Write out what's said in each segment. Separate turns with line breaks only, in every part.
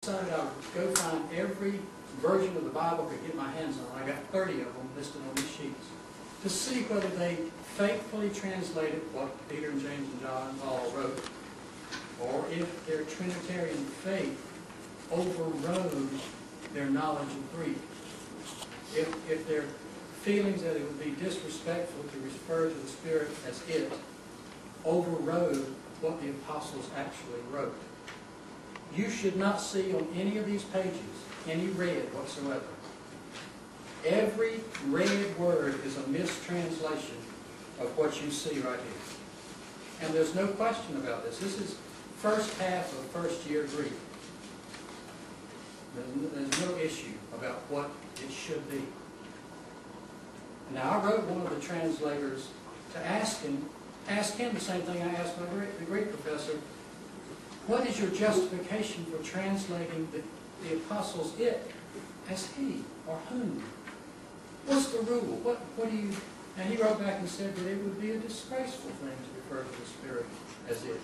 decided I would go find every version of the Bible I could get my hands on. I got 30 of them listed on these sheets to see whether they faithfully translated what Peter and James and John and Paul wrote, or if their Trinitarian faith overrode their knowledge of Greek. If their feelings that it would be disrespectful to refer to the Spirit as it overrode what the apostles actually wrote. You should not see on any of these pages any red whatsoever. Every red word is a mistranslation of what you see right here. And there's no question about this. This is first half of first year Greek. There's no issue about what it should be. Now, I wrote one of the translators to ask him the same thing I asked the Greek professor. What is your justification for translating the apostles it as he or whom? What's the rule? What do you... And he wrote back and said that it would be a disgraceful thing to refer to the Spirit as it.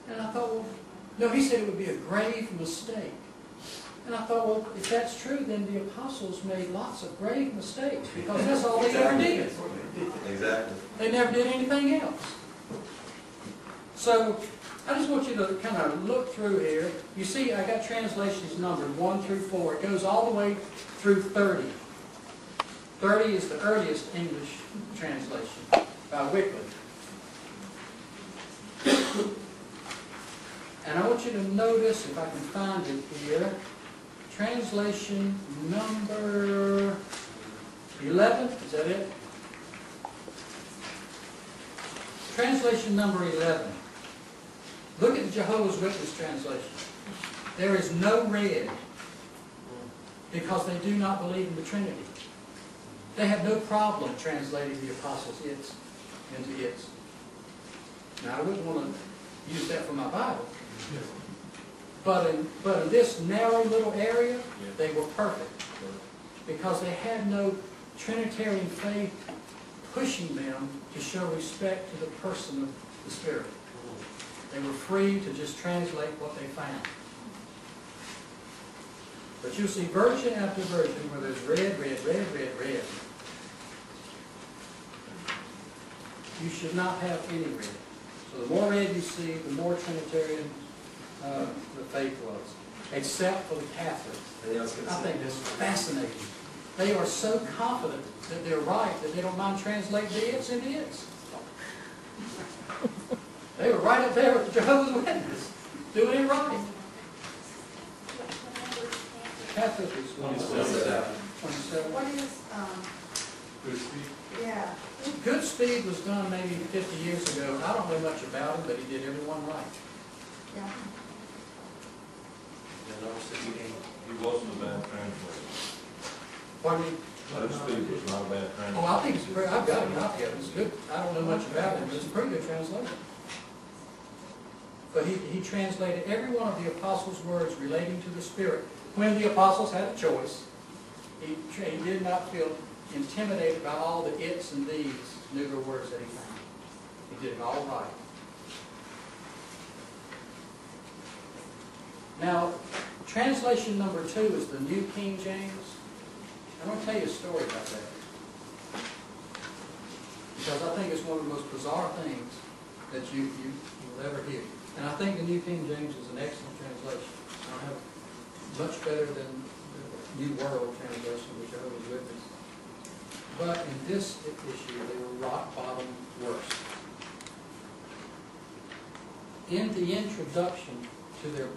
And I thought, well, no, he said it would be a grave mistake. And I thought, well, if that's true, then the apostles made lots of grave mistakes, because that's all they ever did.
Exactly.
They never did anything else. So, I just want you to kind of look through here. You see, I got translations numbered 1 through 4. It goes all the way through 30. 30 is the earliest English translation by Wycliffe. And I want you to notice, if I can find it here, translation number 11. Is that it? Translation number 11. Look at the Jehovah's Witness translation. There is no red because they do not believe in the Trinity. They have no problem translating the apostles' its into its. Now, I wouldn't want to use that for my Bible. But in this narrow little area, they were perfect. Because they had no Trinitarian faith pushing them to show respect to the person of the Spirit. They were free to just translate what they found. But you'll see version after version where there's red, red, red, red, red. You should not have any red. So the more red you see, the more Trinitarian the faith was. Except for the Catholics. I think that's fascinating. They are so confident that they're right that they don't mind translating the its into its. They were right up there with the Jehovah's Witness, doing it right. Catholic is 27.
What is,
Good speed?
yeah.
Good Speed was done maybe 50 years ago. I don't know much about him, but he did everyone right.
Yeah.
And also
He wasn't a bad translator.
Pardon me?
Good Speed was not a bad translator.
Oh, I think it's pretty, I've got a copy of it. It's good. I don't know much about it, but it's a pretty good translation. But he translated every one of the apostles' words relating to the Spirit. When the apostles had a choice, he did not feel intimidated by all the its and these newer words that he found. He did it all right. Now, translation number 2 is the New King James. I want to tell you a story about that. Because I think it's one of the most bizarre things that you will ever hear. And I think the New King James is an excellent translation. I don't have much better than the New World translation, which I was Witness. But in this issue, they were rock bottom worse. In the introduction to the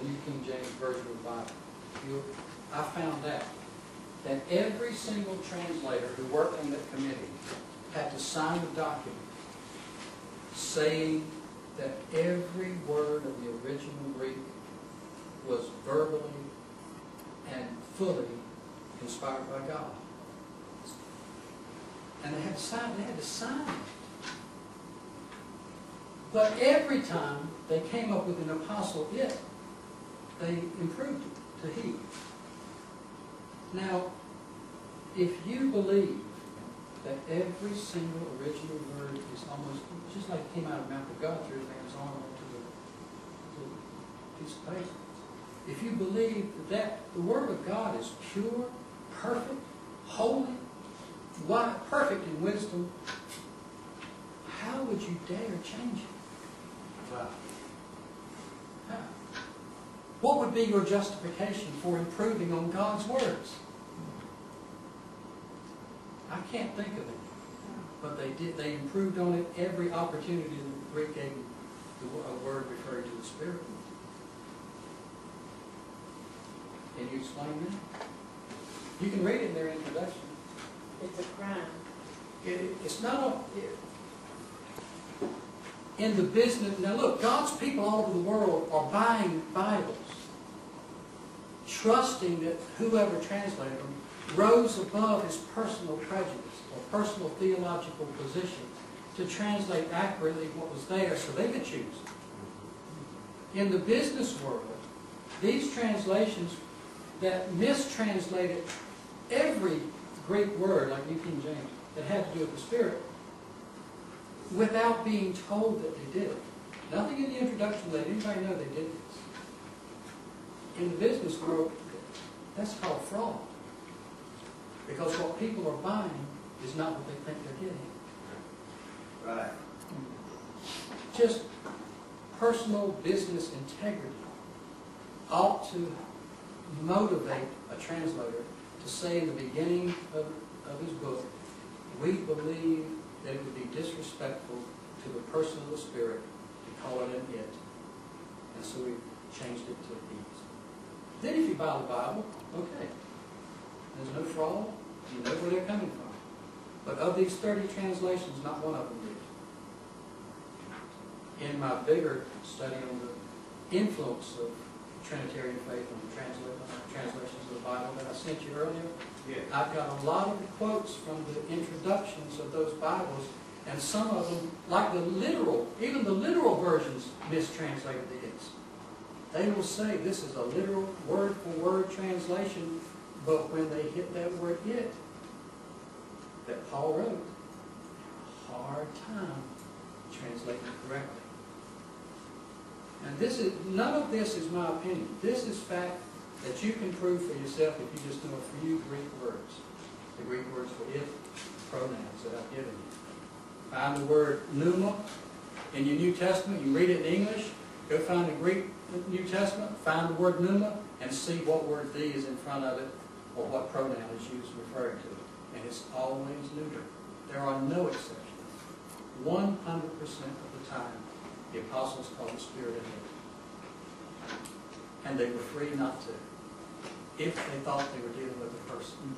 New King James Version of the Bible, I found out that every single translator who worked on that committee had to sign a document saying that every word of the original Greek was verbally and fully inspired by God. And they had to sign it. But every time they came up with an apostle it, they improved it to he. Now, if you believe that every single original word is almost just like it came out of the mouth of God through his hands on onto the piece of paper, if you believe that the Word of God is pure, perfect, holy, perfect in wisdom, how would you dare change it?
Wow.
How? What would be your justification for improving on God's words? I can't think of it. But they did. They improved on it every opportunity the Greek gave a word referring to the Spirit. Can you explain that? You can read it in their introduction.
It's a crime.
It's not in the business. Now look, God's people all over the world are buying Bibles, trusting that whoever translated them rose above his personal prejudice or personal theological position to translate accurately what was there so they could choose. In the business world, these translations that mistranslated every Greek word, like New King James, that had to do with the Spirit, without being told that they did it. Nothing in the introduction let anybody know they did this. In the business world, that's called fraud. Because what people are buying is not what they think they're getting.
Right.
Just personal business integrity ought to motivate a translator to say in the beginning of his book, we believe that it would be disrespectful to the person of the Spirit to call it an it. And so we changed it to it. Then if you buy the Bible, okay. There's no fraud. You know where they're coming from. But of these 30 translations, not one of them did. In my bigger study on the influence of Trinitarian faith on the translations of the Bible that I sent you earlier, I've got a lot of the quotes from the introductions of those Bibles, and some of them, like the literal, even the literal versions mistranslated these. They will say this is a literal word-for-word translation, but when they hit that word it, that Paul wrote, a hard time translating it correctly. And none of this is my opinion. This is fact that you can prove for yourself if you just know a few Greek words. The Greek words for it, pronouns that I've given you. Find the word pneuma in your New Testament. You read it in English. Go find the Greek New Testament. Find the word pneuma and see what word the is in front of it or what pronoun is used referring to it. And it's always neuter. There are no exceptions. 100% of the time, the apostles called the Spirit in it. And they were free not to, if they thought they were dealing with a person.